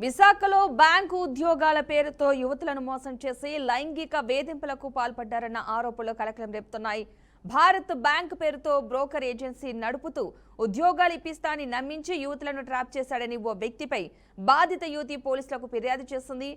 విశాఖలో బ్యాంకు ఉద్యోగాల పేరుతో యువతులను మోసం చేసి లైంగిక వేధింపులకు పాల్పడ్డారన్న ఆరోపణలు కలకలం రేపుతున్నాయి. భారత్ బ్యాంక్ పేరుతో బ్రోకర్ ఏజెన్సీ నడుపుతూ ఉద్యోగాలు ఇప్పిస్తానని నమ్మించి యువతులను ట్రాప్ చేశాడని ఓ వ్యక్తిపై బాధిత యువతి పోలీసులకు ఫిర్యాదు చేసింది.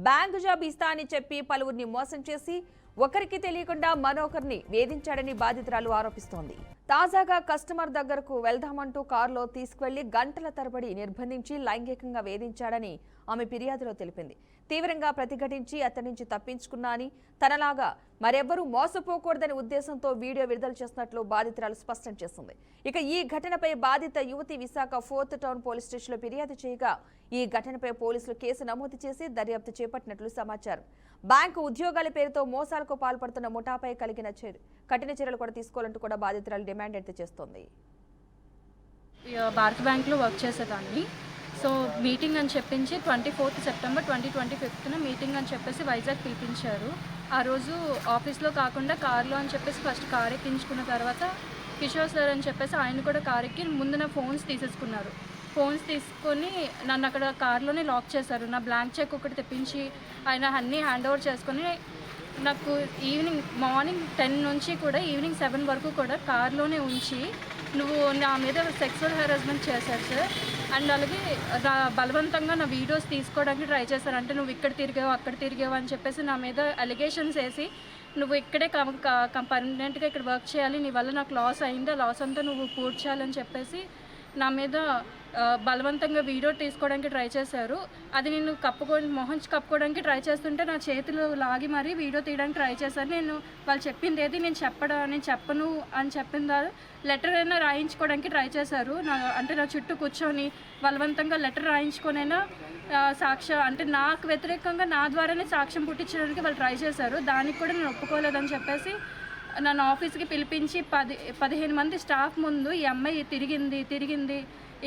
బ్యాంకు జాబ్ ఇస్తానని చెప్పి పలువురిని మోసం చేసి ఒకరికి తెలియకుండా మరొకరిని వేధించాడని బాధితురాలు ఆరోపిస్తోంది. తాజాగా కస్టమర్ దగ్గరకు వెళ్దామంటూ కారులో తీసుకువెళ్లి గంటల తరబడి నిర్బంధించి లైంగికంగా వేధించాడని ఆమె ఫిర్యాదులో తెలిపింది. తీవ్రంగా ప్రతిఘటించి అతడి నుంచి తప్పించుకున్నా అని, తనలాగా మరెవ్వరూ మోసపోకూడదనే ఉద్దేశంతో వీడియో విడుదల చేసినట్లు బాధితురాలు స్పష్టం చేసింది. ఇక ఈ ఘటనపై బాధిత యువతి విశాఖ 4th టౌన్ పోలీస్ స్టేషన్లో ఫిర్యాదు చేయగా ఈ ఘటనపై పోలీసులు కేసు నమోదు చేసి దర్యాప్తు చేపట్టినట్లు సమాచారం. బ్యాంకు ఉద్యోగాల పేరుతో మోసాలకు పాల్పడుతున్న ముఠాపై కఠిన చర్యలు కూడా తీసుకోవాలంటూ కూడా బాధితురాలు డిమాండ్ అయితే చేస్తోంది. భారత్ బ్యాంక్లో వర్క్ చేసేదాన్ని. సో మీటింగ్ అని చెప్పించి 24th సెప్టెంబర్ 2025న మీటింగ్ అని చెప్పేసి వైజాగ్ పిలిపించారు. ఆ రోజు ఆఫీస్లో కాకుండా కార్లో అని చెప్పేసి ఫస్ట్ కార్ ఎక్కించుకున్న తర్వాత కిషోర్ సార్ అని చెప్పేసి ఆయన కూడా కార్ ఎక్కి ముందు నా ఫోన్స్ తీసేసుకున్నారు. ఫోన్స్ తీసుకొని నన్ను అక్కడ కార్లోనే లాక్ చేశారు. నా బ్లాంక్ చెక్ ఒకటి తెప్పించి ఆయన అన్నీ హ్యాండ్ ఓవర్ చేసుకొని నాకు మార్నింగ్ 10 నుంచి కూడా ఈవినింగ్ 7 వరకు కూడా కార్లోనే ఉంచి నువ్వు నా మీద సెక్సువల్ హెరాస్మెంట్ చేశారు సార్. అండ్ అలాగే బలవంతంగా నా వీడియోస్ తీసుకోవడానికి ట్రై చేశారు. అంటే నువ్వు ఇక్కడ తిరిగావు అక్కడ తిరిగావు అని చెప్పేసి నా మీద అలిగేషన్స్ వేసి నువ్వు ఇక్కడే పర్మనెంట్గా ఇక్కడ వర్క్ చేయాలి, నీ వల్ల నాకు లాస్ అయింది, ఆ లాస్ అంతా నువ్వు పూడ్చాలని చెప్పేసి నా మీద బలవంతంగా వీడియో తీసుకోవడానికి ట్రై చేశారు. అది నేను మొహం కప్పుకోవడానికి ట్రై చేస్తుంటే నా చేతులు లాగి మరీ వీడియో తీయడానికి ట్రై చేశారు. నేను వాళ్ళు చెప్పింది ఏది నేను చెప్పను అని చెప్పిందా లెటర్ అయినా రాయించుకోవడానికి ట్రై చేశారు. అంటే నా చుట్టూ కూర్చొని బలవంతంగా లెటర్ రాయించుకొనైనా అంటే నాకు వ్యతిరేకంగా నా ద్వారానే సాక్ష్యం పుట్టించడానికి వాళ్ళు ట్రై చేశారు. దానికి కూడా నేను ఒప్పుకోలేదని చెప్పేసి నన్ను ఆఫీస్కి పిలిపించి 15 మంది స్టాఫ్ ముందు ఈ అమ్మాయి తిరిగింది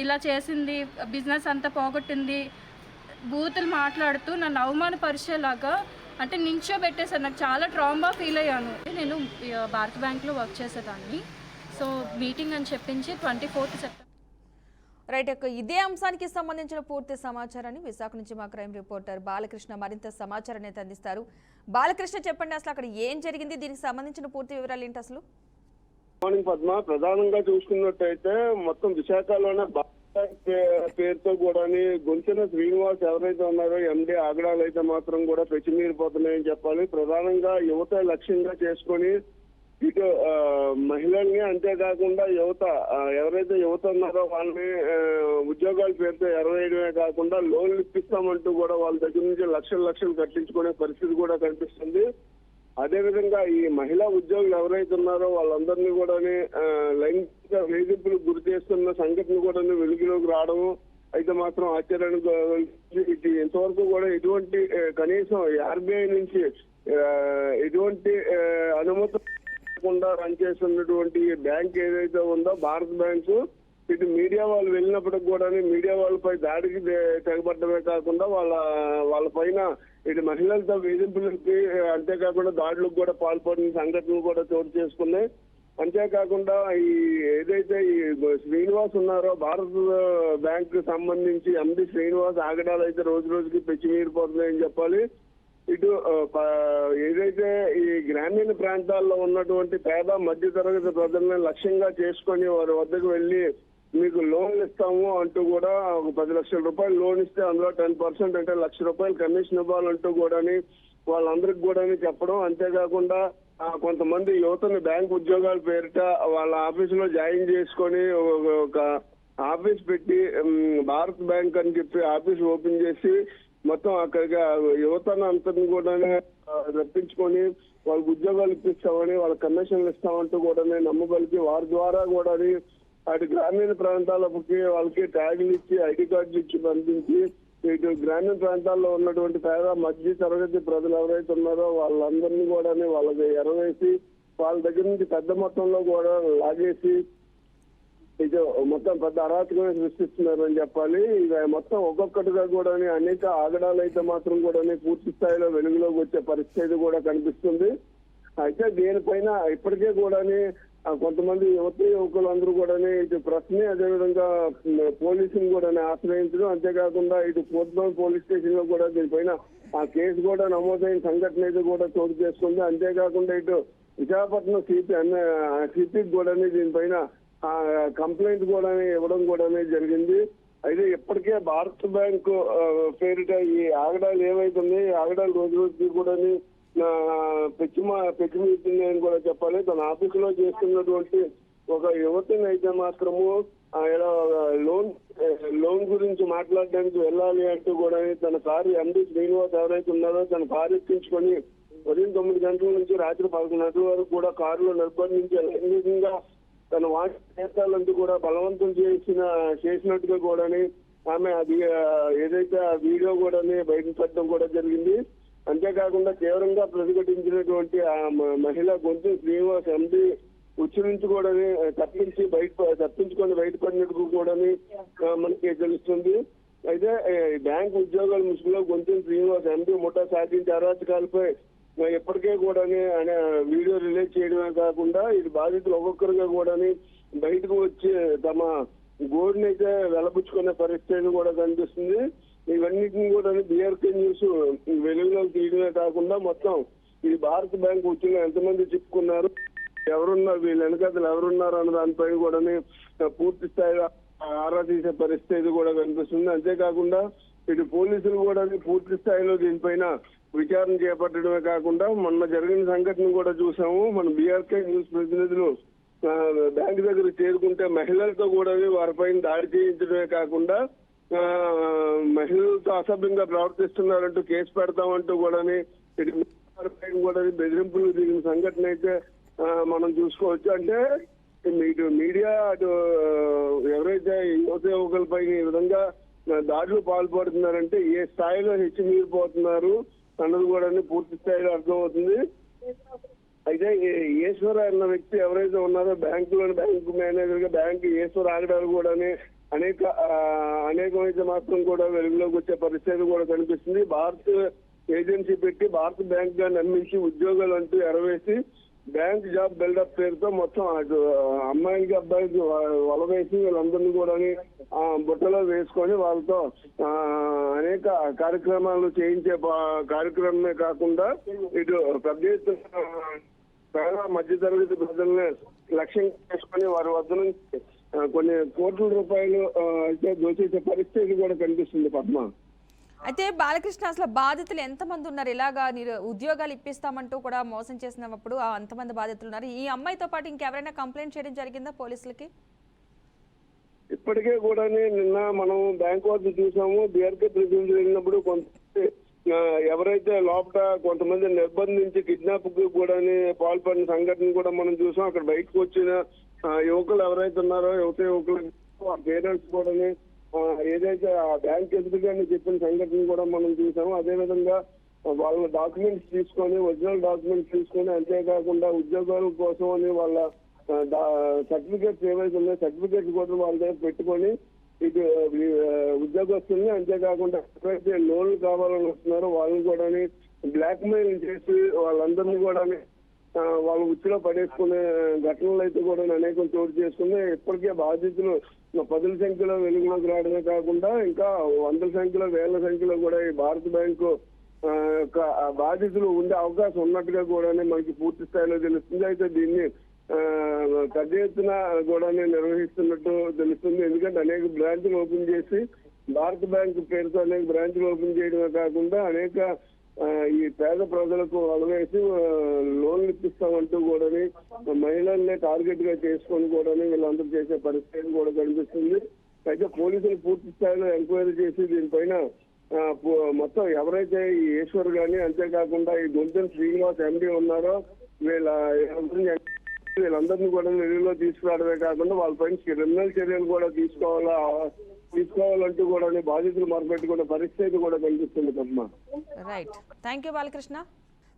ఇలా చేసింది, బిజినెస్ అంతా పోగొట్టింది, బూతులు మాట్లాడుతూ నన్ను అవమానపరిచేలాగా అంటే నించోబెట్టేశారు. నాకు చాలా ట్రామా ఫీల్ అయ్యాను. నేను భారత్ బ్యాంక్లో వర్క్ చేసేదాన్ని. సో మీటింగ్ అని చెప్పించి 24th సెప్టెంబర్ రైట్. ఇదే అంశానికి సంబంధించిన పూర్తి సమాచారాన్ని విశాఖ నుంచి మా క్రైమ్ రిపోర్టర్ బాలకృష్ణ మరింత సమాచారాన్ని అందిస్తారు. బాలకృష్ణ, చెప్పండి, అసలు అక్కడ ఏం జరిగింది, దీనికి సంబంధించిన పూర్తి వివరాలు ఏంటి అసలు? మార్నింగ్ పద్మ, ప్రధానంగా చూసుకున్నట్టయితే మొత్తం విశాఖలోనే పేరుతో కూడా గొంచెన శ్రీనివాస్ ఎవరైతే ఉన్నారో ఎండి ఆగడాలు అయితే మాత్రం కూడా పెచ్చిమీరిపోతున్నాయని చెప్పాలి. ప్రధానంగా యువత లక్ష్యంగా చేసుకొని ఇటు మహిళల్ని, అంతేకాకుండా ఎవరైతే యువత ఉన్నారో వాళ్ళని ఉద్యోగాల పేరుతో ఎరవేయడమే కాకుండా లోన్లు ఇప్పిస్తామంటూ కూడా వాళ్ళ దగ్గర నుంచి లక్షలు కట్టించుకునే పరిస్థితి కూడా కనిపిస్తుంది. అదేవిధంగా ఈ మహిళా ఉద్యోగులు ఎవరైతే ఉన్నారో వాళ్ళందరినీ కూడా లైంగిక వేధింపులకు గురి చేస్తున్న సంఘటన కూడా వెలుగులోకి రావడం అయితే మాత్రం ఆశ్చర్యానికి ఇంతవరకు కూడా ఎటువంటి కనీసం ఆర్బీఐ నుంచి ఎటువంటి అనుమతి రన్ చేస్తున్నటువంటి బ్యాంక్ ఏదైతే ఉందో భారత్ బ్యాంకు, ఇటు మీడియా వాళ్ళు వెళ్ళినప్పటికి కూడా మీడియా వాళ్ళపై దాడికి తెగబడమే కాకుండా వాళ్ళ పైన ఇటు మహిళలతో వేధింపులకి, అంతేకాకుండా దాడులకు కూడా పాల్పడిన సంఘటనలు కూడా చోటు చేసుకున్నాయి. అంతేకాకుండా ఏదైతే ఈ శ్రీనివాస్ ఉన్నారో భారత్ బ్యాంక్ సంబంధించి ఎండి శ్రీనివాస్ ఆగడాలు అయితే రోజు రోజుకి పెచ్చిమీరిపోతున్నాయని చెప్పాలి. ఇటు ఏదైతే ఈ గ్రామీణ ప్రాంతాల్లో ఉన్నటువంటి పేద మధ్య తరగతి ప్రజలను లక్ష్యంగా చేసుకొని వారి వద్దకు వెళ్ళి మీకు లోన్లు ఇస్తాము అంటూ కూడా ఒక 10 లక్షల రూపాయలు లోన్ ఇస్తే అందులో 10% అంటే ₹1,00,000 కమిషన్ ఇవ్వాలంటూ కూడా వాళ్ళందరికి కూడా చెప్పడం. అంతేకాకుండా కొంతమంది యువతని బ్యాంక్ ఉద్యోగాల పేరిట వాళ్ళ ఆఫీసులో జాయిన్ చేసుకొని ఒక ఆఫీస్ పెట్టి భారత్ బ్యాంక్ అని చెప్పి ఆఫీస్ ఓపెన్ చేసి మొత్తం అక్కడికి యువతను అంతని కూడా రప్పించుకొని వాళ్ళకి ఉద్యోగాలు ఇప్పిస్తామని, వాళ్ళ కమిషన్లు ఇస్తామంటూ కూడా నమ్మబలికి వారి ద్వారా కూడా అటు గ్రామీణ ప్రాంతాలకి వాళ్ళకి ట్యాగులు ఇచ్చి ఐడి కార్డులు ఇచ్చి పంపించి ఇటు గ్రామీణ ప్రాంతాల్లో ఉన్నటువంటి పేద మధ్య తరగతి ప్రజలు ఎవరైతే ఉన్నారో వాళ్ళందరినీ కూడా వాళ్ళకి ఎరవేసి వాళ్ళ దగ్గర నుంచి పెద్ద మొత్తంలో కూడా లాగేసి ఇది మొత్తం పెద్ద అరాచకమే సృష్టిస్తున్నారు అని చెప్పాలి. ఇక మొత్తం ఒక్కొక్కటిగా కూడా అనేక ఆగడాలు అయితే మాత్రం కూడా పూర్తి స్థాయిలో వెలుగులోకి వచ్చే పరిస్థితి కూడా కనిపిస్తుంది. అయితే దీనిపైన ఇప్పటికే కూడా కొంతమంది యువకులు అందరూ కూడా ఇటు ప్రెస్ని అదేవిధంగా పోలీసులు కూడా ఆశ్రయించడం, అంతేకాకుండా ఇటు కోర్టులోని పోలీస్ స్టేషన్ లో కూడా దీనిపైన ఆ కేసు కూడా నమోదైన సంఘటన అయితే కూడా చోటు చేసుకుంది. అంతేకాకుండా ఇటు విశాఖపట్నం సిపికి కూడా దీనిపైన కంప్లైంట్ కూడా ఇవ్వడం కూడా జరిగింది. అయితే ఇప్పటికే భారత్ బ్యాంకు పేరిట ఈ ఆగడాలు ఏమైతుంది, ఆగడాలు రోజు రోజుకి కూడా పెచ్చిమీరుతుంది అని కూడా చెప్పాలి. తన ఆఫీసులో చేస్తున్నటువంటి ఒక యువతిని అయితే మాత్రము లోన్ గురించి మాట్లాడడానికి వెళ్ళాలి అంటూ కూడా తన కారు ఎండి శ్రీనివాస్ ఎవరైతే ఉన్నారో తన కారు ఎక్కించుకొని ఉదయం 9 గంటల నుంచి రాత్రి 11 గంటల వరకు కూడా కారులో నిర్బంధించి లైంగికంగా తన వాటి నేతాలంటూ కూడా బలవంతం చేసినట్టుగా కూడా ఆమె అది ఏదైతే ఆ వీడియో కూడా బయటపెట్టడం కూడా జరిగింది. అంతేకాకుండా తీవ్రంగా ప్రతిఘటించినటువంటి ఆ మహిళ గొంతు శ్రీనివాస్ ఎండి ఉచ్చి నుంచి కూడా తప్పించుకొని బయటపడినట్టు కూడా మనకి తెలుస్తుంది. అయితే బ్యాంక్ ఉద్యోగాల ముసుగులో గొంతు శ్రీనివాస్ ఎండి ముఠా సాధించే అరాచకాలపై ఇప్పటికే కూడా వీడియో రిలీజ్ చేయడమే కాకుండా ఇది బాధితులు ఒక్కొక్కరుగా కూడా బయటకు వచ్చి తమ గోడుని అయితే వెలబుచ్చుకునే పరిస్థితి కూడా కనిపిస్తుంది. ఇవన్నిటిని కూడా బీఆర్కే న్యూస్ వెలుగులోకి తీయడమే కాకుండా మొత్తం ఈ భారత బ్యాంక్ ఉద్యోగంలో ఎంతమంది చిక్కుకున్నారు, ఎవరున్నారు, వీళ్ళ వెనకాతలు ఎవరున్నారు అన్న దానిపైన కూడా పూర్తి స్థాయిలో ఆరా తీసే పరిస్థితి కూడా కనిపిస్తుంది. అంతేకాకుండా ఇటు పోలీసులు కూడా పూర్తి స్థాయిలో దీనిపైన విచారణ చేపట్టడమే కాకుండా మొన్న జరిగిన సంఘటన కూడా చూసాము. మన బీఆర్కే న్యూస్ ప్రతినిధులు బ్యాంక్ దగ్గర చేరుకుంటే మహిళలతో కూడా వారిపైన దాడి చేయించడమే కాకుండా మహిళలతో అసభ్యంగా ప్రవర్తిస్తున్నారంటూ కేసు పెడతామంటూ కూడా కూడా బెదిరింపులు దిగిన సంఘటన అయితే మనం చూసుకోవచ్చు. అంటే ఇటు మీడియా అటు ఎవరైతే యువకులపై ఈ విధంగా దాడులు పాల్పడుతున్నారంటే ఏ స్థాయిలో హెచ్చుమీరిపోతున్నారు అన్నది కూడా పూర్తి స్థాయిలో అర్థమవుతుంది. అయితే ఈశ్వర అన్న వ్యక్తి ఎవరైతే ఉన్నారో బ్యాంకు మేనేజర్ గా బ్యాంకు ఈశ్వర ఆగడాలు కూడా అనేకమైతే మాత్రం కూడా వెలుగులోకి వచ్చే పరిస్థితి కూడా కనిపిస్తుంది. భారత్ ఏజెన్సీ పెట్టి భారత బ్యాంక్ గా నమ్మించి ఉద్యోగాలు అంటూ ఎరవేసి బ్యాంక్ జాబ్ బిల్డప్ పేరుతో మొత్తం అటు అమ్మాయిలకి అబ్బాయిలకి వలవేసి వీళ్ళందరినీ కూడా బుట్టలో వేసుకొని వాళ్ళతో అనేక కార్యక్రమాలు చేయించే కార్యక్రమమే కాకుండా ఇటు పెద్ద ఎత్తున పేద మధ్యతరగతి ప్రజల్ని లక్ష్యంగా చేసుకొని వారి వద్ద నుంచి కొన్ని కోట్ల రూపాయలు అయితే దోచేసే పరిస్థితి కూడా కనిపిస్తుంది. పద్మ, అయితే బాలకృష్ణ అసలు బాధితులు ఎంతమంది ఉన్నారు? ఇలాగా ఉద్యోగాలు ఇప్పిస్తామంటూ కూడా మోసం చేసినప్పుడు అంతమంది బాధితులు ఉన్నారు. ఈ అమ్మాయితో పాటు ఇంకెవరైనా కంప్లైంట్ చేయడం జరిగిందా పోలీసులకి? ఇప్పటికే కూడా నిన్న మనం బ్యాంక్ వద్ద చూసాము. బీఆర్కే ప్రతినిధులు వెళ్ళినప్పుడు కొంత ఎవరైతే లోపల కొంతమంది నిర్బంధించి కిడ్నాప్ కు కూడా పాల్పడిన సంఘటన కూడా మనం చూసాం. అక్కడ బయటకు వచ్చిన యువకులు ఎవరైతే ఉన్నారో యువకులు పేరెంట్స్ కూడా ఏదైతే ఆ బ్యాంక్ ఎదురుగానే చెప్పిన సంఘటన కూడా మనం చూసాము. అదేవిధంగా వాళ్ళ డాక్యుమెంట్స్ తీసుకొని ఒరిజినల్ డాక్యుమెంట్స్ తీసుకొని అంతేకాకుండా ఉద్యోగాల కోసం అని వాళ్ళ సర్టిఫికేట్స్ ఏవైతే ఉన్నాయో సర్టిఫికేట్స్ కూడా వాళ్ళ దగ్గర పెట్టుకొని ఇటు ఉద్యోగస్తుల్ని అంతేకాకుండా ఎవరైతే లోన్లు కావాలని వస్తున్నారో వాళ్ళని కూడా బ్లాక్ మెయిల్ చేసి వాళ్ళందరినీ కూడా వాళ్ళ ఉచ్చిలో పడేసుకునే ఘటనలు అయితే కూడా అనేకం చోటు చేసుకున్నాయి. ఇప్పటికే బాధితులు 10ల సంఖ్యలో వెలుగులోకి రావడమే కాకుండా ఇంకా 100ల సంఖ్యలో 1000ల సంఖ్యలో కూడా ఈ భారత బ్యాంకు బాధితులు ఉండే అవకాశం ఉన్నట్టుగా కూడా మనకి పూర్తి స్థాయిలో తెలుస్తుంది. అయితే దీన్ని పెద్ద ఎత్తున కూడా నిర్వహిస్తున్నట్టు తెలుస్తుంది. ఎందుకంటే అనేక బ్రాంచ్లు ఓపెన్ చేసి భారత బ్యాంక్ పేరుతో అనేక బ్రాంచ్లు ఓపెన్ చేయడమే కాకుండా అనేక ఈ పేద ప్రజలకు అలవేసి లోన్లు ఇప్పిస్తామంటూ కూడా మహిళల్ని టార్గెట్ గా చేసుకొని కూడా వీళ్ళందరూ చేసే పరిస్థితి కూడా కనిపిస్తుంది. అయితే పోలీసులు పూర్తి స్థాయిలో ఎంక్వైరీ చేసి దీనిపైన మొత్తం ఎవరైతే ఈ ఈశ్వర్ గాని అంతేకాకుండా ఈ గొంతెన శ్రీనివాస్ ఎండి ఉన్నారో వీళ్ళందరినీ కూడా వెలుగులో తీసుకురావడమే కాకుండా వాళ్ళపైన క్రిమినల్ చర్యలు కూడా తీసుకోవాలంటూ కూడా బాధితులు మొదలుపెట్టుకునే పరిస్థితి కూడా కనిపిస్తుంది. Padma, right, thank you Balakrishna.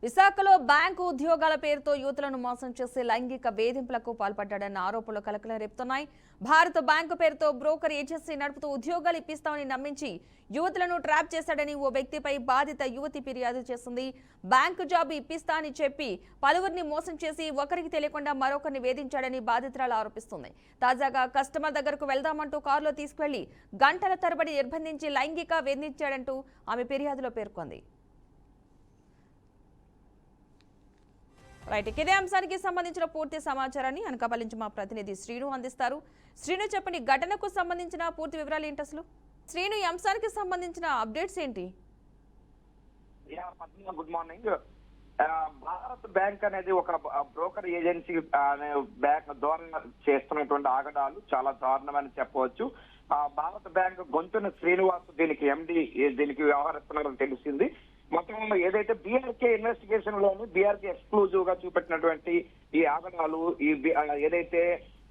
విశాఖలో బ్యాంకు ఉద్యోగాల పేరుతో యువతులను మోసం చేసి లైంగిక వేధింపులకు పాల్పడ్డాడన్న ఆరోపణలు కలకలం రేపుతున్నాయి. భారత బ్యాంకు పేరుతో బ్రోకర్ ఏజెన్సీ నడుపుతూ ఉద్యోగాలు ఇప్పిస్తామని నమ్మించి యువతులను ట్రాప్ చేశాడని ఓ వ్యక్తిపై బాధిత యువతి ఫిర్యాదు చేసింది. బ్యాంకు జాబ్ ఇప్పిస్తా అని చెప్పి పలువురిని మోసం చేసి ఒకరికి తెలియకుండా మరొకరిని వేధించాడని బాధితురాలు ఆరోపిస్తుంది. తాజాగా కస్టమర్ దగ్గరకు వెళ్దామంటూ కారులో తీసుకెళ్లి గంటల తరబడి నిర్బంధించి లైంగిక వేధించాడంటూ ఆమె ఫిర్యాదులో పేర్కొంది. రైట్, ఇదే అంశానికి సంబంధించిన పూర్తి సమాచారాన్ని అనకాపల్లి నుంచి మా ప్రతినిధి శ్రీను అందిస్తారు. శ్రీను, చెప్పండి, ఘటనకు సంబంధించిన పూర్తి వివరాలు ఏంటి అసలు? శ్రీను, ఈ అంశానికి సంబంధించిన అప్డేట్స్ ఏంటి? Good morning. భారత్ బ్యాంక్ అనేది ఒక బ్రోకర్ ఏజెన్సీ అనే బ్యాంక్ ద్వారా చేస్తున్నటువంటి ఆగడాలు చాలా దారుణమని చెప్పవచ్చు. భారత బ్యాంక్ గొంతున శ్రీనివాస్ దీనికి ఎండి దీనికి వ్యవహరిస్తున్నారని తెలిసింది. మొత్తం ఏదైతే బీఆర్కే ఇన్వెస్టిగేషన్ లోని బీఆర్కే ఎక్స్క్లూజివ్ గా చూపెట్టినటువంటి ఈ ఆగడాలు, ఏదైతే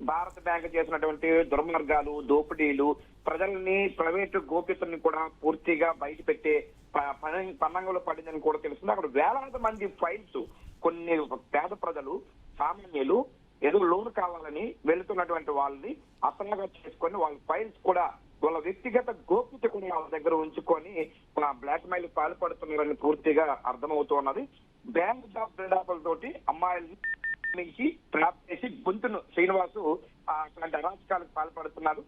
భారత బ్యాంక్ చేసినటువంటి దుర్మార్గాలు, దోపిడీలు, ప్రజల్ని ప్రైవేటు గోప్యతని కూడా పూర్తిగా బయట పెట్టే పన్నంగంలో పడిందని కూడా తెలుస్తుంది. అక్కడ వేలాది మంది ఫైల్స్, కొన్ని పేద ప్రజలు, సామాన్యులు ఏదో లోన్ కావాలని వెళుతున్నటువంటి వాళ్ళని అసలుగా చేసుకొని వాళ్ళ ఫైల్స్ కూడా వాళ్ళ వ్యక్తిగత గోప్యత కూడా వాళ్ళ దగ్గర ఉంచుకొని బ్లాక్ మెయిల్ పాల్పడుతున్నారని పూర్తిగా అర్థమవుతున్నది. బ్యాంక్ జాబ్ బిల్డప్లతోటి అమ్మాయిల్ని నుంచి ట్రాప్ చేసి గొంతును శ్రీనివాసు అట్లాంటి అరాచకాలకు పాల్పడుతున్నారు.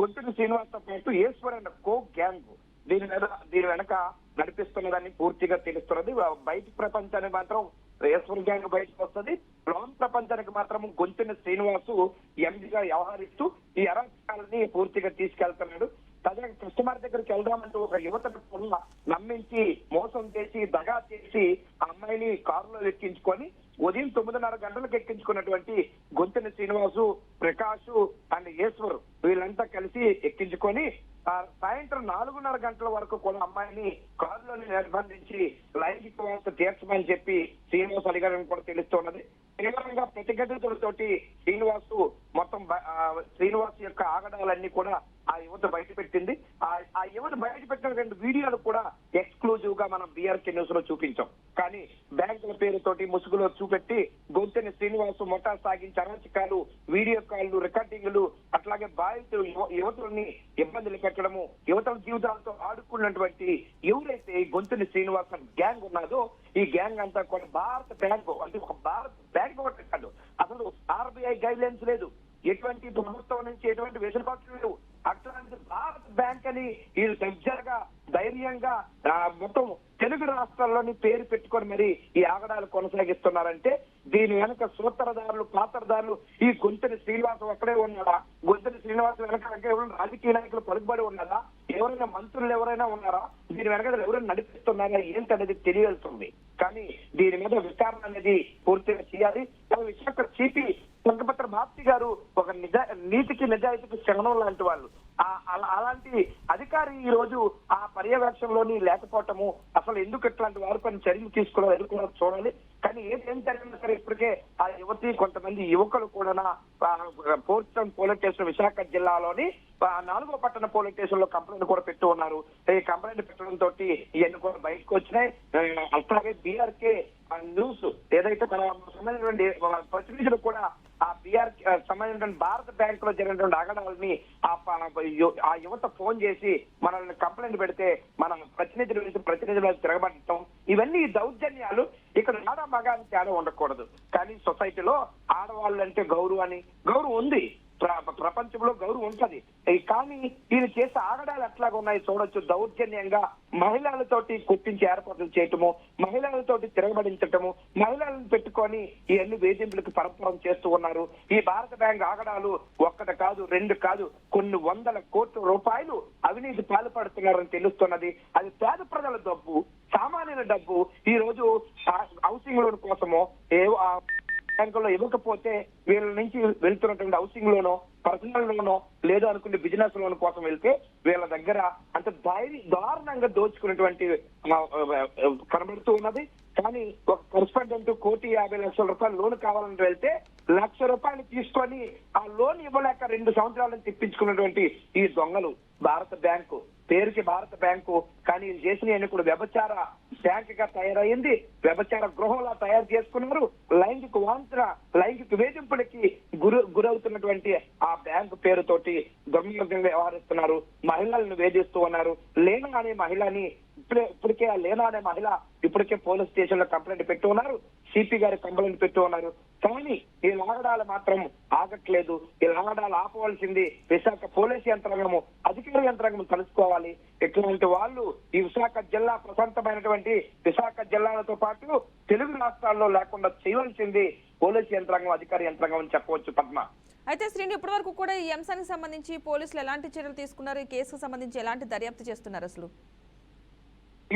గొంతును శ్రీనివాస్ తో పాటు ఈశ్వర్ అండ్ కో గ్యాంగ్ దీని వెనక నడిపిస్తున్నదని పూర్తిగా తెలుస్తున్నది. బయట ప్రపంచానికి మాత్రం ఈశ్వర్ గ్యాంగ్ బయటకు వస్తుంది. లోన్ ప్రపంచానికి మాత్రం గొంతున శ్రీనివాసు ఎండిగా వ్యవహరిస్తూ ఈ అరాచకాలని పూర్తిగా తీసుకెళ్తున్నాడు. తాజాగా కస్టమర్ దగ్గరికి వెళ్దామంటూ ఒక యువతను నమ్మించి మోసం చేసి దగా చేసి ఆ అమ్మాయిని కారులో ఎక్కించుకొని ఉదయం 9:30 గంటలకు ఎక్కించుకున్నటువంటి గొంతుని శ్రీనివాసు, ప్రకాష్ అండ్ ఈశ్వర్ వీళ్ళంతా కలిసి ఎక్కించుకొని సాయంత్రం 4:30 గంటల వరకు కూడా అమ్మాయిని కారులోని నిర్బంధించి లైంగిక వ్యవస్థ తీర్చమని చెప్పి శ్రీనివాస్ అడిగారని కూడా తెలుస్తున్నది. తీవ్రంగా ప్రతిఘటనలతోటి శ్రీనివాసు మొత్తం శ్రీనివాస్ యొక్క ఆగడాలన్నీ కూడా ఆ యువత బయట పెట్టింది. ఆ యువత బయట పెట్టిన 2 వీడియోలు కూడా ఎక్స్క్లూజివ్ గా మనం బీఆర్కే న్యూస్ లో చూపించాం. కానీ బ్యాంకుల పేరుతోటి ముసుగులో చూపెట్టి గొంతుని శ్రీనివాసు మొట్టా సాగించి అరాచకాలు, వీడియో కాల్లు, రికార్డింగ్లు, అట్లాగే బాధితులు యువతుల్ని ఇబ్బందులు పెట్టడము, యువతల జీవితాలతో ఆడుకున్నటువంటి ఎవరైతే గొంతుని శ్రీనివాస్ గ్యాంగ్ ఉన్నదో ఈ గ్యాంగ్ అంతా కూడా భారత బ్యాంకు అంటే ఒక భారత బ్యాంక్ ఒకటి కాదు, అసలు ఆర్బీఐ గైడ్ లైన్స్ లేదు, ఎటువంటి ప్రభుత్వం నుంచి ఎటువంటి వెసులుబాట్లు లేవు. అట్లాంటి భారత బ్యాంక్ అని వీళ్ళు దగ్గరగా ధైర్యంగా మొత్తం తెలుగు రాష్ట్రాల్లోని పేరు పెట్టుకొని మరి ఈ ఆగడాలు కొనసాగిస్తున్నారంటే దీని వెనక సూత్రధారులు, పాత్రధారులు ఈ గొంతుని శ్రీనివాసం ఒక్కడే ఉన్నాడా? గొంతుని శ్రీనివాసం వెనక ఎవరైనా రాజకీయ నాయకులు పలుకుబడి ఉన్నారా? ఎవరైనా మంత్రులు ఎవరైనా ఉన్నారా? దీని వెనక ఎవరైనా నడిపిస్తున్నారా? ఏంటనేది తెలియాల్సింది. కానీ దీని మీద విచారణ అనేది పూర్తిగా చేయాలి. విశాఖ సిపి తుంగభద్ర భారతి గారు ఒక నీతికి నిజాయితీకి శరణం లాంటి వాళ్ళు. అలాంటి అధికారి ఈ రోజు ఆ పర్యవేక్షణలోని లేకపోవటము, అసలు ఎందుకు ఇట్లాంటి వారిపైన చర్యలు తీసుకోవాలో చూడాలి. కానీ ఏం జరిగినా సరే ఇప్పటికే ఆ యువతి కొంతమంది యువకులు కూడా పోలీస్ స్టేషన్ విశాఖ జిల్లాలోని 4వ పట్టణ పోలీస్ స్టేషన్ లో కంప్లైంట్ కూడా పెట్టి ఉన్నారు. ఈ కంప్లైంట్ పెట్టడం తోటి ఇవన్నీ కూడా బయటకు వచ్చినాయి. అట్లాగే బీఆర్కే న్యూస్ ఏదైతే సంబంధించినటువంటి ప్రతినిధులు కూడా ఆ బీఆర్కే సంబంధించిన భారత బ్యాంక్ లో జరిగినటువంటి ఆగడాలని ఆ యువత ఫోన్ చేసి మనల్ని కంప్లైంట్ పెడితే మనం ప్రతినిధులు తిరగబడటం, ఇవన్నీ దౌర్జన్యాలు. ఇక్కడ ఆడ మగాని తేడా ఉండకూడదు. కానీ సొసైటీలో ఆడవాళ్ళు అంటే గౌరవం ఉంది, ప్రపంచంలో గౌరవం ఉంటది. కానీ ఈయన చేసే ఆగడాలు ఎట్లాగా ఉన్నాయి చూడొచ్చు. దౌర్జన్యంగా మహిళలతోటి కుట్టించి ఏర్పాట్లు చేయటము, మహిళలతోటి తిరగబడించటము, మహిళలను పెట్టుకొని ఇవన్నీ వేధింపులకు పరస్పరం చేస్తూ ఉన్నారు. ఈ భారత బ్యాంక్ ఆగడాలు 1 కాదు 2 కాదు కొన్ని 100 కోట్ల రూపాయలు అవినీతి పాల్పడుతున్నారని తెలుస్తున్నది. అది పేద ప్రజల డబ్బు, సామాన్యుల డబ్బు. ఈ రోజు హౌసింగ్ లోన్ కోసమో బ్యాంకులో ఇవ్వకపోతే వీళ్ళ నుంచి వెళ్తున్నటువంటి హౌసింగ్ లోనో, పర్సనల్ లోనో, లేదో అనుకునే బిజినెస్ లోన్ కోసం వెళ్తే వీళ్ళ దగ్గర అంత దారుణంగా దోచుకున్నటువంటి కనబడుతూ ఉన్నది. కానీ ఒక కరెస్పాండెంట్ 1,50,00,000 లోన్ కావాలని వెళ్తే 1,00,000 రూపాయలు తీసుకొని ఆ లోన్ ఇవ్వలేక 2 సంవత్సరాలను తెప్పించుకున్నటువంటి ఈ దొంగలు భారత బ్యాంకు పేరుకి భారత బ్యాంకు. కానీ చేసిన కూడా వ్యభిచార బ్యాంక్ గా తయారైంది, వ్యభిచార గృహంలా తయారు చేసుకున్నారు. లైంగిక వాంఛన, లైంగిక వేధింపులకి గురవుతున్నటువంటి ఆ బ్యాంకు పేరుతోటి దుర్మార్గంగా వ్యవహరిస్తున్నారు. మహిళలను వేధిస్తూ ఉన్నారు. లేనా అనే మహిళని ఇప్పటికే ఆ లేనా అనే మహిళ ఇప్పటికే పోలీస్ స్టేషన్ లో కంప్లైంట్ పెట్టి ఉన్నారు. సిపి గారు కంప్లైంట్ పెట్టి ఉన్నారు. కానీ ఈ లాగడాలు మాత్రం ఆగట్లేదు. ఈ లాగడాలు ఆపవలసింది విశాఖ పోలీస్ యంత్రాంగము, అధికార యంత్రాంగం తెలుసుకోవాలి. ఇట్లాంటి వాళ్ళు ఈ విశాఖ జిల్లా ప్రశాంతమైనటువంటి విశాఖ జిల్లాలతో పాటు తెలుగు రాష్ట్రాల్లో లేకుండా చేయవలసింది పోలీస్ యంత్రాంగం, అధికార యంత్రాంగం అని చెప్పవచ్చు పద్మ. అయితే శ్రీని, ఇప్పటి వరకు కూడా ఈ అంశానికి సంబంధించి పోలీసులు ఎలాంటి చర్యలు తీసుకున్నారు? ఈ కేసుకు సంబంధించి ఎలాంటి దర్యాప్తు చేస్తున్నారు అసలు?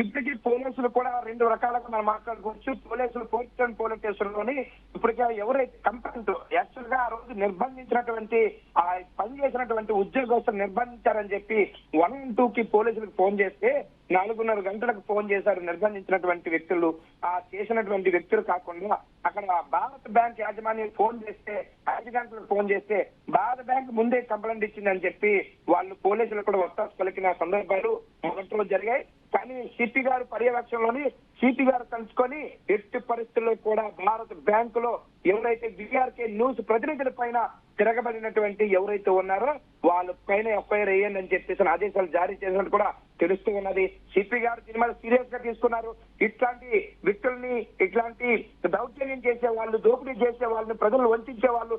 ఇప్పటికీ పోలీసులు కూడా రెండు రకాలుగా మనం మాట్లాడుకోవచ్చు. పోలీసులు పోలీస్ స్టేషన్ లోని ఇప్పటికే ఎవరైతే కంప్లైంట్ యాక్చువల్ గా ఆ రోజు నిర్బంధించినటువంటి ఆ పనిచేసినటువంటి ఉద్యోగస్తులు నిర్బంధించారని చెప్పి 112 కి పోలీసులకు ఫోన్ చేస్తే 4:30 గంటలకు ఫోన్ చేశారు నిర్బంధించినటువంటి వ్యక్తులు. ఆ చేసినటువంటి వ్యక్తులు కాకుండా అక్కడ భారత్ బ్యాంక్ యాజమాన్యం ఫోన్ చేస్తే 5 గంటలకు ఫోన్ చేస్తే భారత్ బ్యాంక్ ముందే కంప్లైంట్ ఇచ్చిందని చెప్పి వాళ్ళు పోలీసులు కూడా వత్తాసు పలికిన సందర్భాలు మొదటి రోజు జరిగాయి. కానీ సిపి గారు పర్యవేక్షణలోని సిపి గారు కలుసుకొని ఎట్టి పరిస్థితుల్లో కూడా భారత్ బ్యాంకు లో ఎవరైతే విఆర్కే న్యూస్ ప్రతినిధుల పైన తిరగబడినటువంటి ఎవరైతే ఉన్నారో వాళ్ళ పైన ఎఫ్ఐఆర్ వేయండి అని చెప్పేసి ఆదేశాలు జారీ చేసినట్టు కూడా తెలుస్తూ ఉన్నది. సిపి గారు దీని మీద సీరియస్ గా తీసుకున్నారు. ఇట్లాంటి వ్యక్తుల్ని, ఇట్లాంటి దౌర్జన్యం చేసే వాళ్ళు, దోపిడీ చేసే వాళ్ళని, ప్రజలు వంచే వాళ్ళు,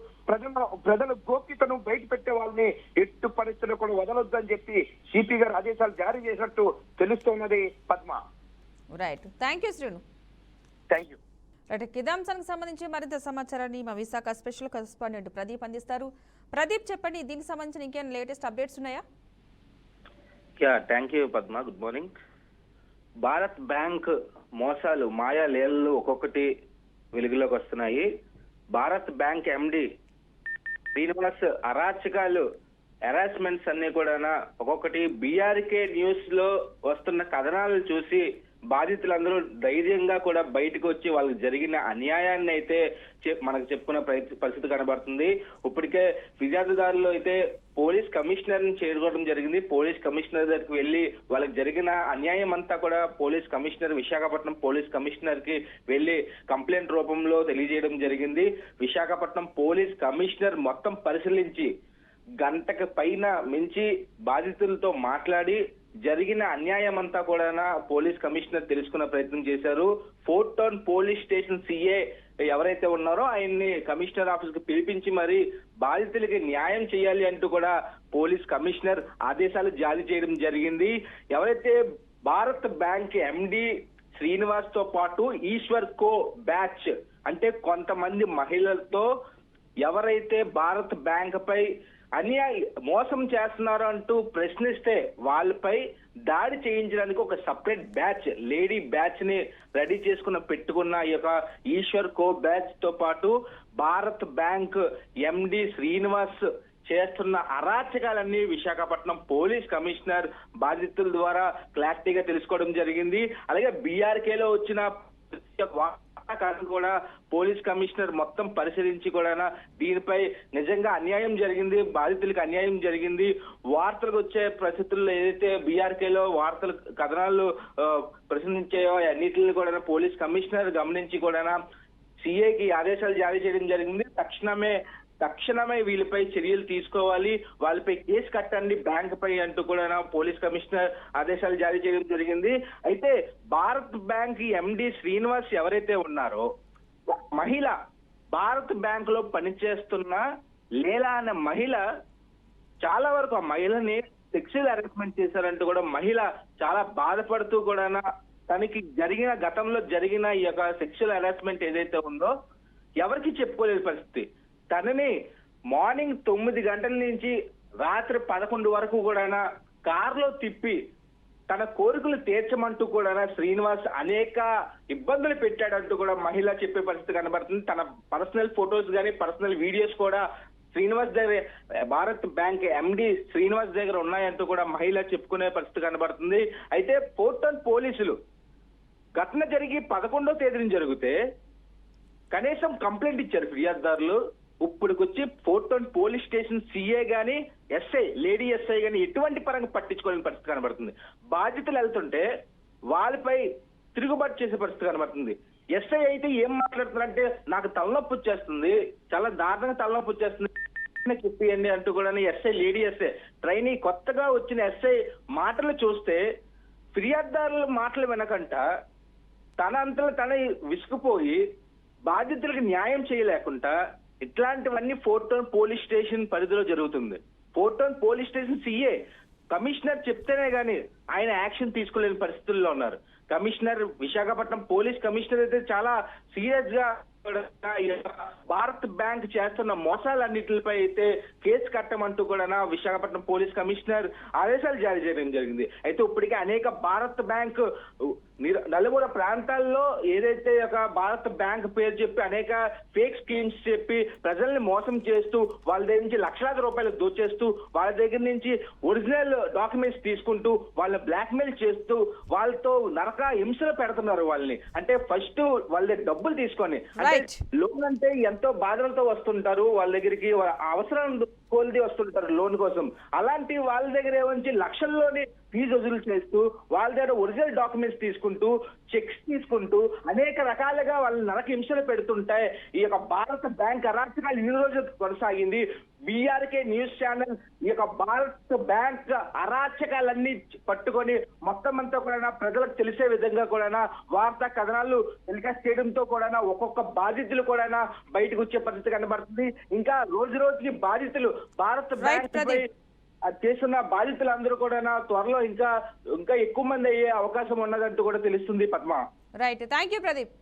ప్రజల గోప్యతను బయట పెట్టే వాళ్ళని ఎట్టు పరిస్థితుల్లో కూడా వదలొద్దు అని చెప్పి సిపి గారు ఆదేశాలు జారీ చేసినట్టు తెలుస్తున్నది Padma. Right, thank you Srinu. Thank you. Right, ఇదే అంశానికి సంబంధించి మరింత సమాచారాన్ని మా విశాఖ స్పెషల్ కరెస్పాండెంట్ ప్రదీప్ అందిస్తారు. ప్రదీప్, చెప్పండి, దీనికి సంబంధించిన ఇంకేమైనా లేటెస్ట్ అప్డేట్స్ ఉన్నాయా? Thank you Padma, good morning. Bharat bank మోసాలు, మాయా లేళ్లు ఒక్కొక్కటి వెలుగులోకి వస్తున్నాయి. భారత్ బ్యాంక్ ఎండి శ్రీనివాస్ అరాచకాలు, హెరాస్మెంట్స్ అన్ని కూడా ఒక్కొక్కటి బీఆర్కే న్యూస్ లో వస్తున్న కథనాలను చూసి బాధితులందరూ ధైర్యంగా కూడా బయటకు వచ్చి వాళ్ళకి జరిగిన అన్యాయాన్ని అయితే మనకు చెప్పుకునే పరిస్థితి కనబడుతుంది. ఇప్పటికే ఫిర్యాదుదారులు అయితే పోలీస్ కమిషనర్ ని చేరుకోవడం జరిగింది. పోలీస్ కమిషనర్ దగ్గరికి వెళ్లి వాళ్ళకి జరిగిన అన్యాయం అంతా కూడా police commissioner, Visakhapatnam police commissioner కి వెళ్లి కంప్లైంట్ రూపంలో తెలియజేయడం జరిగింది. విశాఖపట్నం పోలీస్ కమిషనర్ మొత్తం పరిశీలించి గంటకు పైన మించి బాధితులతో మాట్లాడి జరిగిన అన్యాయం అంతా కూడా పోలీస్ కమిషనర్ తెలుసుకునే ప్రయత్నం చేశారు. Fort Town police station CA ఎవరైతే ఉన్నారో ఆయన్ని కమిషనర్ ఆఫీస్ కు పిలిపించి మరి బాధితులకి న్యాయం చేయాలి అంటూ కూడా పోలీస్ కమిషనర్ ఆదేశాలు జారీ చేయడం జరిగింది. ఎవరైతే భారత్ బ్యాంక్ ఎండి శ్రీనివాస్ తో పాటు ఈశ్వర్ కో బ్యాచ్ అంటే కొంతమంది మహిళలతో ఎవరైతే భారత్ బ్యాంక్ పై మోసం చేస్తున్నారు అంటూ ప్రశ్నిస్తే వాళ్ళపై దాడి చేయించడానికి ఒక సపరేట్ బ్యాచ్, లేడీ బ్యాచ్ ని రెడీ చేసుకున్న పెట్టుకున్న ఈ యొక్క ఈశ్వర్ కో బ్యాచ్ తో పాటు భారత్ బ్యాంక్ ఎండి శ్రీనివాస్ చేస్తున్న అరాచకాలన్నీ విశాఖపట్నం పోలీస్ కమిషనర్ బాధితుల ద్వారా క్లారిటీగా తెలుసుకోవడం జరిగింది. అలాగే బీఆర్కేలో వచ్చిన కూడా పోలీస్ కమిషనర్ మొత్తం పరిశీలించి కూడా దీనిపై నిజంగా అన్యాయం జరిగింది, బాధితులకు అన్యాయం జరిగింది, వార్తలకు వచ్చే పరిస్థితుల్లో ఏదైతే బీఆర్కేలో వార్తలు కథనాలు ప్రశ్నించాయో అన్నిటిని కూడా పోలీస్ కమిషనర్ గమనించి కూడా సిఐకి ఆదేశాలు జారీ చేయడం జరిగింది. తక్షణమే వీళ్ళపై చర్యలు తీసుకోవాలి, వాళ్ళపై కేసు కట్టండి బ్యాంక్ పై అంటూ కూడా పోలీస్ కమిషనర్ ఆదేశాలు జారీ చేయడం జరిగింది. అయితే భారత్ బ్యాంక్ ఎండి శ్రీనివాస్ ఎవరైతే ఉన్నారో మహిళ, భారత్ బ్యాంక్ లో పనిచేస్తున్న లేలా అనే మహిళ చాలా వరకు ఆ మహిళని సెక్సువల్ హెరాస్మెంట్ చేశారంటూ కూడా మహిళ చాలా బాధపడుతూ కూడా తనకి గతంలో జరిగిన ఈ యొక్క సెక్సువల్ హెరాస్మెంట్ ఏదైతే ఉందో ఎవరికి చెప్పుకోలేని పరిస్థితి. తనని మార్నింగ్ 9 గంటల నుంచి రాత్రి 11 వరకు కూడా కారులో తిప్పి తన కోరికలు తీర్చమంటూ కూడా శ్రీనివాస్ అనేక ఇబ్బందులు పెట్టాడంటూ కూడా మహిళ చెప్పే పరిస్థితి కనబడుతుంది. తన పర్సనల్ ఫొటోస్ కానీ పర్సనల్ వీడియోస్ కూడా శ్రీనివాస్ దగ్గర, భారత్ బ్యాంక్ ఎండి శ్రీనివాస్ దగ్గర ఉన్నాయంటూ కూడా మహిళ చెప్పుకునే పరిస్థితి కనబడుతుంది. అయితే ఫోర్ట్ టౌన్ పోలీసులు ఘటన జరిగి 11వ తేదీన జరిగితే కనీసం కంప్లైంట్ ఇచ్చారు ఫిర్యాదుదారులు. ఇప్పుడుకొచ్చి Fort Town police station CI గానీ ఎస్ఐ, లేడీ ఎస్ఐ గానీ ఎటువంటి పరంగా పట్టించుకోలేని పరిస్థితి కనబడుతుంది. బాధితులు వెళ్తుంటే వాళ్ళపై తిరుగుబాటు చేసే పరిస్థితి కనబడుతుంది. ఎస్ఐ అయితే ఏం మాట్లాడుతున్నారంటే నాకు తలనొప్పి వచ్చేస్తుంది, చాలా దారుణంగా తలనొప్పి వచ్చేస్తుంది చెప్పియండి అంటూ కూడా ఎస్ఐ, లేడీ ఎస్ఐ, ట్రైనీ కొత్తగా వచ్చిన ఎస్ఐ మాటలు చూస్తే ఫిర్యాదుదారుల మాటలు వినకంట తన అంతలో తన విసుకుపోయి బాధితులకు న్యాయం చేయలేకుండా ఇట్లాంటివన్నీ 4 టౌన్ పోలీస్ స్టేషన్ పరిధిలో జరుగుతుంది. 4 town police station CA commissioner చెప్తేనే గాని ఆయన యాక్షన్ తీసుకోలేని పరిస్థితుల్లో ఉన్నారు. కమిషనర్, విశాఖపట్నం పోలీస్ కమిషనర్ అయితే చాలా సీరియస్ గా భారత్ బ్యాంక్ చేస్తున్న మోసాలన్నిటిపై అయితే కేసు కట్టమంటూ కూడా విశాఖపట్నం పోలీస్ కమిషనర్ ఆదేశాలు జారీ చేయడం జరిగింది. అయితే ఇప్పటికే అనేక భారత్ బ్యాంక్ నలుమూల ప్రాంతాల్లో ఏదైతే ఒక భారత్ బ్యాంక్ పేరు చెప్పి అనేక ఫేక్ స్కీమ్స్ చెప్పి ప్రజల్ని మోసం చేస్తూ వాళ్ళ దగ్గర నుంచి లక్షలాది రూపాయలు దోచేస్తూ వాళ్ళ దగ్గర నుంచి ఒరిజినల్ డాక్యుమెంట్స్ తీసుకుంటూ వాళ్ళని బ్లాక్మెయిల్ చేస్తూ వాళ్ళతో నరక హింసలు పెడుతున్నారు వాళ్ళని. అంటే ఫస్ట్ వాళ్ళ దగ్గర డబ్బులు తీసుకొని, అంటే లోన్ అంటే ఎంతో బాధలతో వస్తుంటారు వాళ్ళ దగ్గరికి, అవసరం కోల్ది వస్తుంటారు లోన్ కోసం. అలాంటి వాళ్ళ దగ్గర ఏమంచి లక్షల్లోని ఫీజు వసూలు చేస్తూ వాళ్ళ దగ్గర ఒరిజినల్ డాక్యుమెంట్స్ తీసుకుంటూ చెక్స్ తీసుకుంటూ అనేక రకాలుగా వాళ్ళని నరక హింసలు పెడుతుంటాయి. ఈ యొక్క భారత బ్యాంక్ అరాచకాలు ఈ రోజు కొనసాగింది. బీఆర్కే న్యూస్ ఛానల్ ఈ యొక్క భారత్ బ్యాంక్ అరాచకాలన్నీ పట్టుకొని మొత్తం అంతా కూడా ప్రజలకు తెలిసే విధంగా కూడా వార్తా కథనాలు టెలికాస్ట్ చేయడంతో కూడా ఒక్కొక్క బాధితులు కూడా బయటకు వచ్చే పరిస్థితి కనబడుతుంది. ఇంకా రోజు రోజుకి బాధితులు భారత్ బ్యాంక్ చేస్తున్న బాధితులందరూ కూడా త్వరలో ఇంకా ఎక్కువ మంది అయ్యే అవకాశం ఉన్నదంటూ కూడా తెలుస్తుంది. Padma. Right, thank you Pradeep.